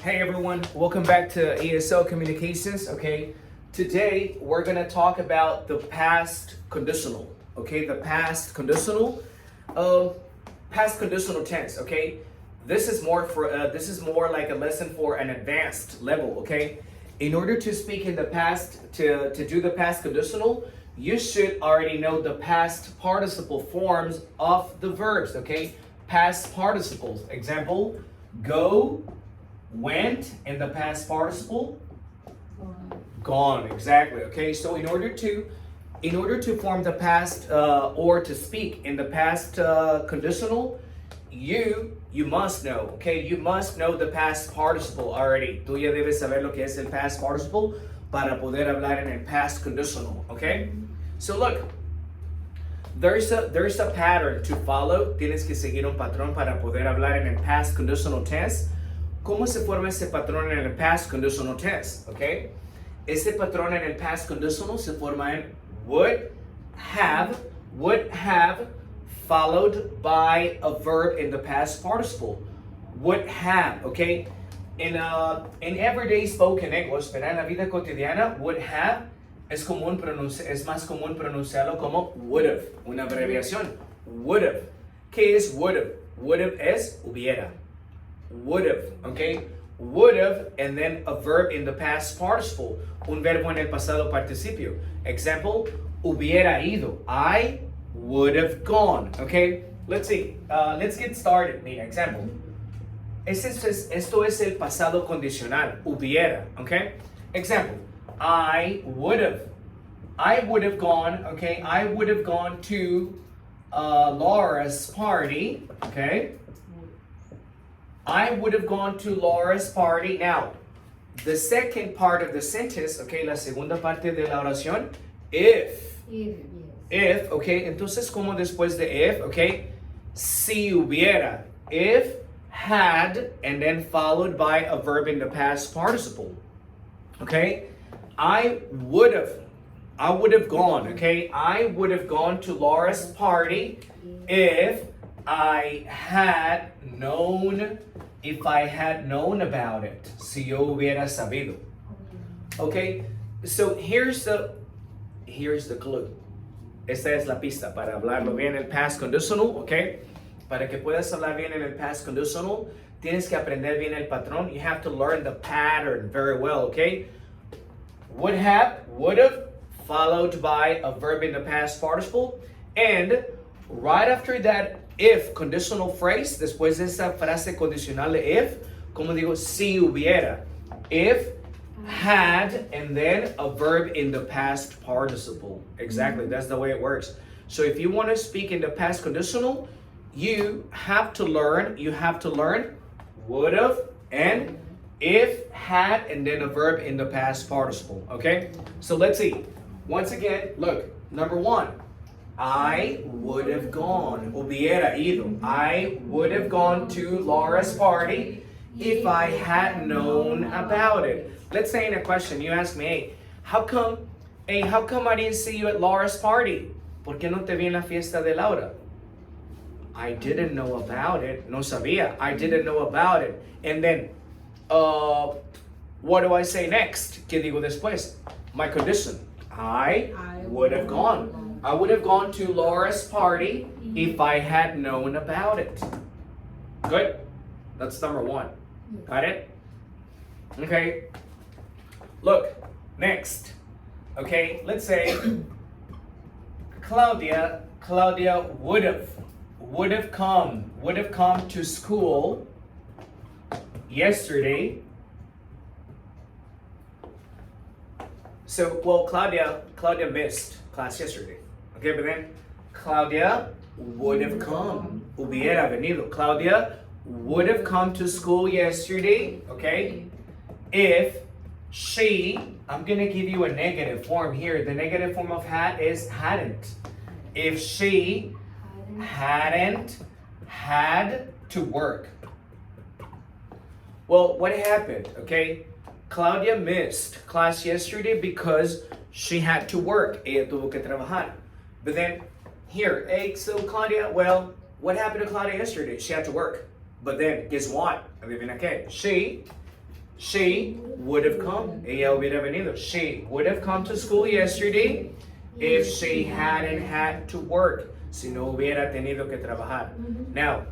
Hey everyone, welcome back to ESL Communications. Okay, today we're gonna talk about the past conditional. Okay, the past conditional tense. Okay, this is more like a lesson for an advanced level. Okay, in order to speak in the past, to do the past conditional, you should already know the past participle forms of the verbs. Okay, past participles. Example: go, went, and the past participle gone. Exactly. Okay, so in order to form the past or to speak in the past conditional, you must know, okay, you must know the past participle already. Tú ya debes saber lo que es el past participle para poder hablar en el past conditional. Okay, so look, there's a pattern to follow. Tienes que seguir un patrón para poder hablar en el past conditional tense. ¿Cómo se forma ese patrón en el past conditional tense? Okay, ese patrón en el past conditional se forma en would have followed by a verb in the past participle. Would have. Okay, in everyday spoken English, ¿verdad? En la vida cotidiana, would have es más común pronunciarlo como would have, una abreviación. Would have. ¿Qué es would have? Would have es hubiera. Would have, okay? Would have, and then a verb in the past participle. Un verbo en el pasado participio. Example: hubiera ido. I would have gone. Okay? Let's see. Let's get started. Mira, example. Esto es el pasado condicional. Hubiera. Okay? Example: I would have gone. Okay? I would have gone to Laura's party. Okay? I would have gone to Laura's party. Now, the second part of the sentence, okay, la segunda parte de la oración, if, okay, entonces como después de if, okay, si hubiera, if, had, and then followed by a verb in the past participle, okay, I would have gone, okay, I would have gone to Laura's party if I had known about it. Si yo hubiera sabido. Okay, so here's the clue. Esta es la pista para hablarlo bien en el past conditional, okay? Para que puedas hablar bien en el past conditional, tienes que aprender bien el patrón. You have to learn the pattern very well, okay? Would have, followed by a verb in the past participle, and right after that if conditional phrase, después de esa frase condicional de if, como digo, si hubiera, if, had, and then a verb in the past participle. Exactly, that's the way it works. So if you want to speak in the past conditional, you have to learn would have and if, had, and then a verb in the past participle. Okay, so let's see. Once again, look, number one, I would have gone. Hubiera ido. I would have gone to Laura's party if I had known about it. Let's say in a question, you ask me, hey, how come I didn't see you at Laura's party? ¿Por qué no te vi en la fiesta de Laura? I didn't know about it. No sabía. I didn't know about it. And then, what do I say next? ¿Qué digo después? My condition. I would have gone. I would have gone to Laura's party if I had known about it. Good? That's number one. Got it? Okay. Look, next. Okay, let's say Claudia would have come to school yesterday. So, well, Claudia missed class yesterday. Okay, but then Claudia would have come. Hubiera venido. Claudia would have come to school yesterday. Okay, if she, I'm gonna give you a negative form here. The negative form of had is hadn't. If she hadn't had to work. Well, what happened? Okay, Claudia missed class yesterday because she had to work. Ella tuvo que trabajar. But then here, hey, so Claudia, well, what happened to Claudia yesterday? She had to work. But then, guess what? Adivina qué? She She would have come. Ella hubiera venido. She would have come to school yesterday if she hadn't had to work. Si no hubiera tenido que trabajar. Now,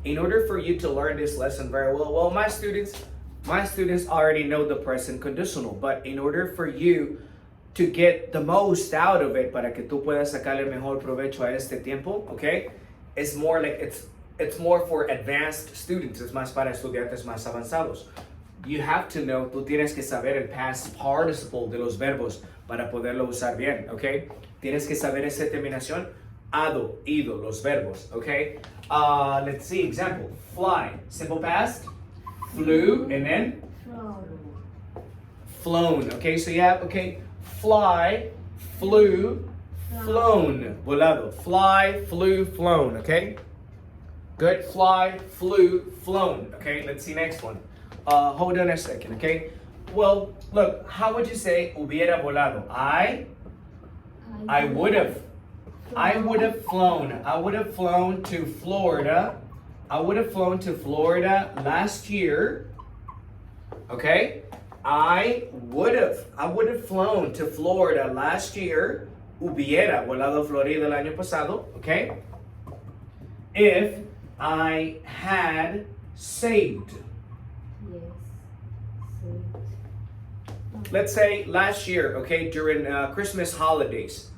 in order for you to learn this lesson very well, my students already know the present conditional, but in order for you to get the most out of it, para que tú puedas sacarle el mejor provecho a este tiempo, okay? It's more like it's more for advanced students. Es más para estudiantes más avanzados. You have to know, tú tienes que saber el past participle de los verbos para poderlo usar bien, okay? Tienes que saber esa terminación, ado, ido, los verbos, okay? Let's see, example, fly, simple past, flew, and then? Flown, okay? So you have, okay, fly, flew, flown, volado, fly, flew, flown, okay? Good, fly, flew, flown, okay? Let's see next one. Hold on a second, okay? Well, look, how would you say hubiera volado? I would have flown. I would have flown to Florida. I would have flown to Florida last year. Okay? I would have flown to Florida last year. Hubiera volado a Florida el año pasado. Okay? If I had saved. Let's say last year, okay, during Christmas holidays.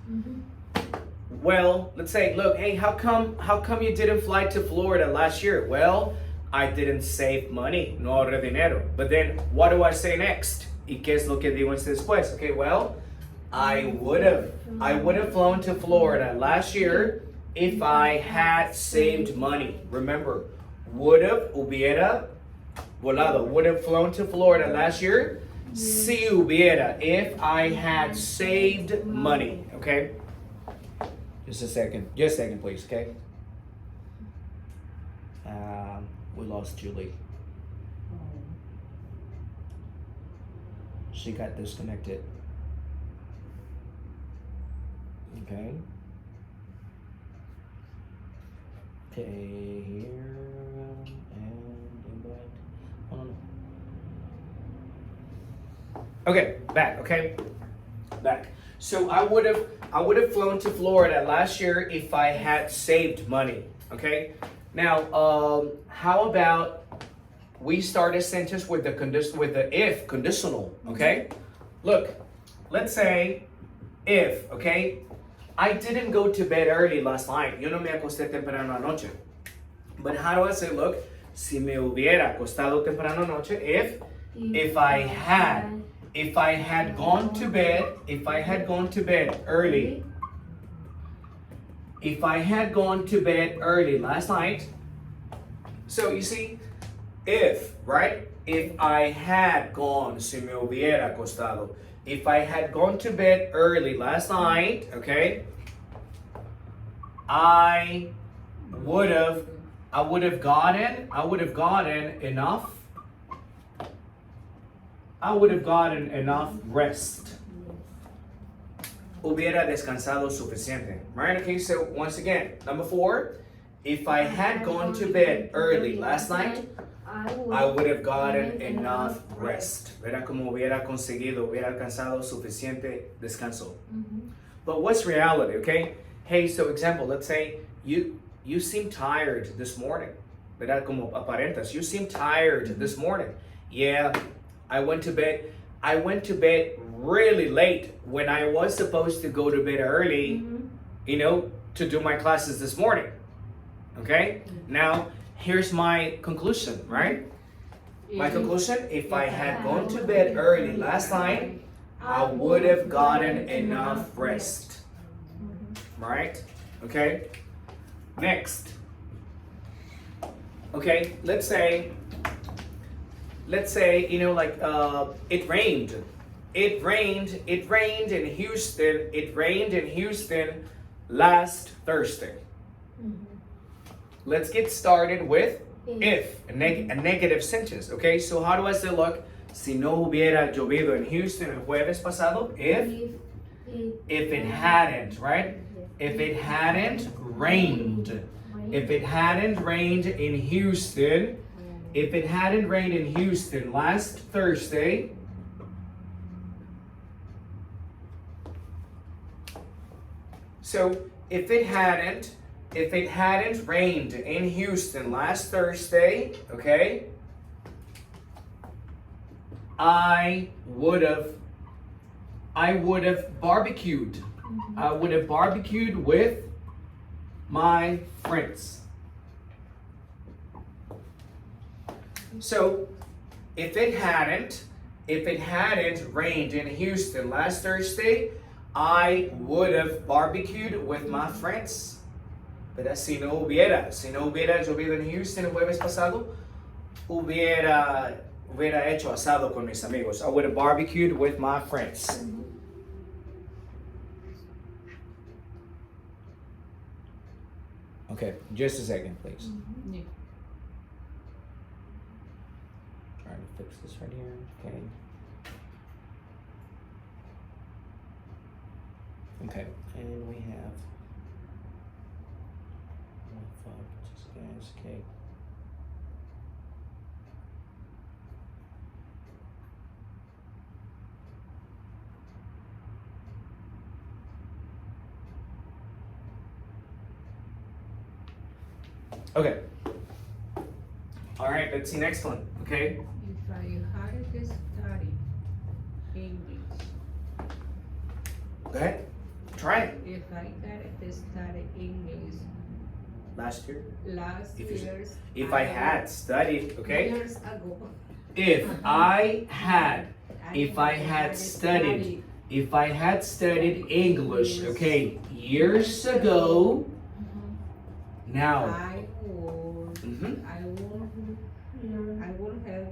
Well, let's say, look, hey, how come you didn't fly to Florida last year? Well, I didn't save money, no ahorré dinero. But then, what do I say next? ¿Y qué es lo que digo después? Okay, well, I would have flown to Florida last year if I had saved money. Remember, would have, hubiera, volado, would have flown to Florida last year. Si hubiera, if I had saved money, okay? Just a second, please, okay? We lost Julie. She got disconnected. Okay. Okay, here and invite. Hold on. Okay, back. Okay, back. So I would have flown to Florida last year if I had saved money. Okay. Now, how about we start a sentence with the if conditional? Okay. Look, let's say if. Okay. I didn't go to bed early last night. Yo no me acosté temprano anoche. But how do I say? Look, si me hubiera acostado temprano anoche if I had gone to bed early. If I had gone to bed early last night. So you see, if, right? If I had gone, si me hubiera acostado. If I had gone to bed early last night, okay? I would have gotten enough. I would have gotten enough rest. Hubiera descansado suficiente. Right? Okay, so once again, number 4, if I had gone to bed early last night, I would have gotten enough rest. Verá como hubiera alcanzado suficiente descanso. But what's reality, okay? Hey, so example, let's say you seem tired this morning. Verá como aparentas, you seem tired this morning. Yeah, I went to bed really late when I was supposed to go to bed early, to do my classes this morning. Okay? Now, here's my conclusion, right? My conclusion, if I had gone to bed early last night, I would have gotten enough rest. Right? Okay? Next. Okay, let's say, it rained. It rained in Houston last Thursday. Let's get started with if, a negative sentence. Okay, so how do I say, look, si no hubiera llovido en Houston el jueves pasado, if it hadn't, right? If it hadn't rained. If it hadn't rained in Houston if it hadn't rained in Houston last Thursday, so if it hadn't rained in Houston last Thursday, okay, I would have barbecued. I would have barbecued with my friends. So if it hadn't rained in Houston last Thursday, I would have barbecued with my friends. Pero si no hubiera llovido en Houston el jueves pasado, hubiera hecho asado con mis amigos. I would have barbecued with my friends. Okay, just a second, please. Yeah. Trying to fix this right here. Okay. Okay, and we have okay. Okay. All right, let's see next one. Okay. If I had to study English. Go ahead. Try it. If I had to study English Last year. years. If I had studied, okay. Years ago. If I had studied English, okay, years ago. Now. I would have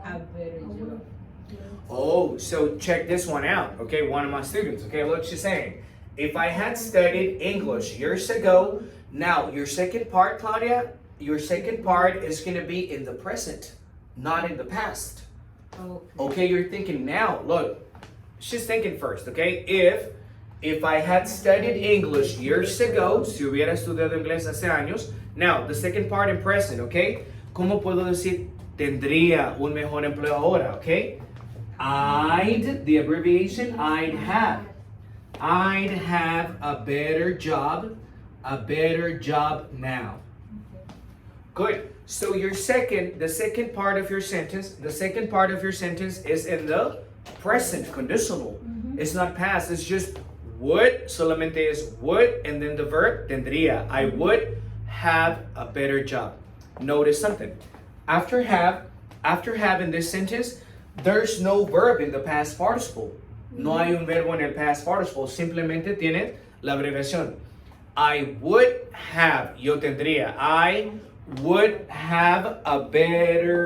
a better job. Oh, so check this one out, okay? One of my students, okay? Look, she's saying, if I had studied English years ago, now your second part, Claudia, your second part is going to be in the present, not in the past. Okay, you're thinking now. Look, she's thinking first, okay? If I had studied English years ago, si hubiera estudiado inglés hace años, now the second part in present, okay? ¿Cómo puedo decir tendría un mejor empleo ahora, okay? The abbreviation, I'd have a better job now. Good. So the second part of your sentence is in the present, conditional. It's not past, it's just would, solamente es would, and then the verb, tendría. I would have a better job. Notice something. After have in this sentence, there's no verb in the past participle. No hay un verbo en el past participle. Simplemente tiene la abreviación. I would have, yo tendría. I would have a better